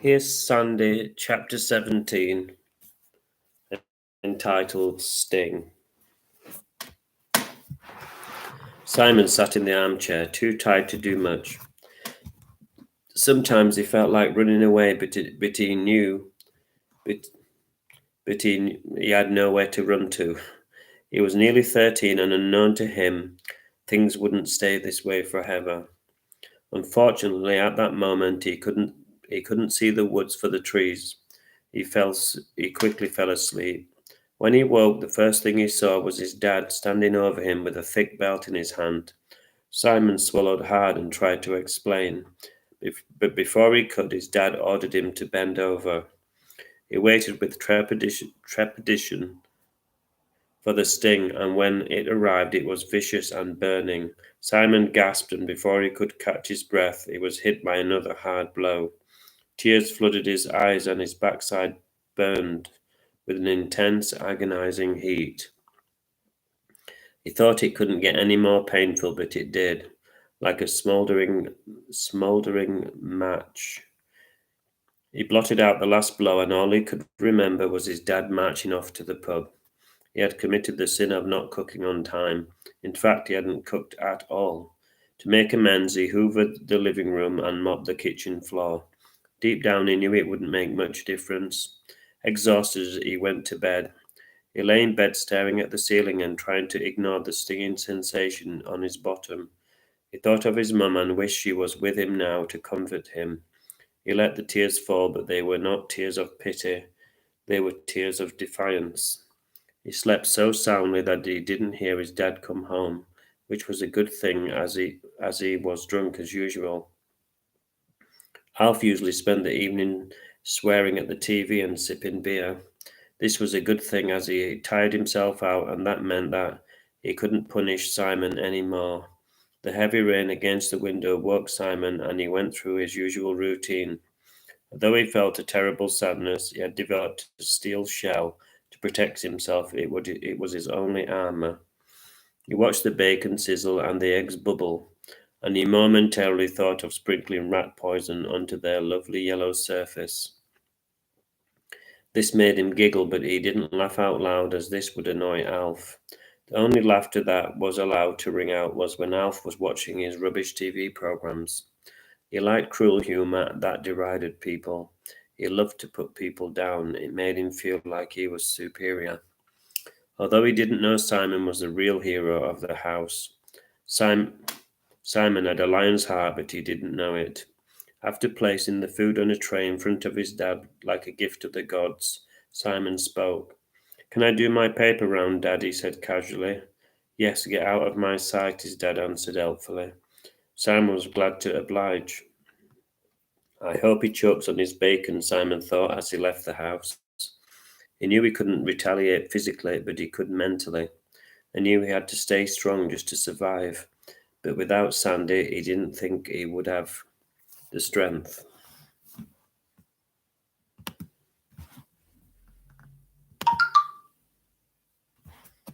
Here's Sunday, chapter 17, entitled Sting. Simon sat in the armchair, too tired to do much. Sometimes he felt like running away, but he knew, but he had nowhere to run to. He was nearly 13, and unknown to him, things wouldn't stay this way forever. Unfortunately, at that moment, he couldn't see the woods for the trees. He quickly fell asleep. When he woke, the first thing he saw was his dad standing over him with a thick belt in his hand. Simon swallowed hard and tried to explain, but before he could, his dad ordered him to bend over. He waited with trepidation for the sting, and when it arrived, it was vicious and burning. Simon gasped, and before he could catch his breath, he was hit by another hard blow. Tears flooded his eyes, and his backside burned with an intense, agonizing heat. He thought it couldn't get any more painful, but it did, like a smouldering match. He blotted out the last blow, and all he could remember was his dad marching off to the pub. He had committed the sin of not cooking on time. In fact, he hadn't cooked at all. To make amends, he hoovered the living room and mopped the kitchen floor. Deep down, he knew it wouldn't make much difference. Exhausted, he went to bed. He lay in bed staring at the ceiling and trying to ignore the stinging sensation on his bottom. He thought of his mum and wished she was with him now to comfort him. He let the tears fall, but they were not tears of pity. They were tears of defiance. He slept so soundly that he didn't hear his dad come home, which was a good thing as he was drunk as usual. Alf usually spent the evening swearing at the TV and sipping beer. This was a good thing as he tired himself out, and that meant that he couldn't punish Simon any more. The heavy rain against the window woke Simon, and he went through his usual routine. Though he felt a terrible sadness, he had developed a steel shell to protect himself. It was his only armor. He watched the bacon sizzle and the eggs bubble, and he momentarily thought of sprinkling rat poison onto their lovely yellow surface. This made him giggle, but he didn't laugh out loud, as this would annoy Alf. The only laughter that was allowed to ring out was when Alf was watching his rubbish TV programs. He liked cruel humour that derided people. He loved to put people down. It made him feel like he was superior. Although he didn't know Simon was the real hero of the house, Simon had a lion's heart, but he didn't know it. After placing the food on a tray in front of his dad like a gift of the gods, Simon spoke. "Can I do my paper round, Dad?" he said casually. "Yes, get out of my sight," his dad answered helpfully. Simon was glad to oblige. I hope he chokes on his bacon, Simon thought as he left the house. He knew he couldn't retaliate physically, but he could mentally. He knew he had to stay strong just to survive. But without Sandy, he didn't think he would have the strength.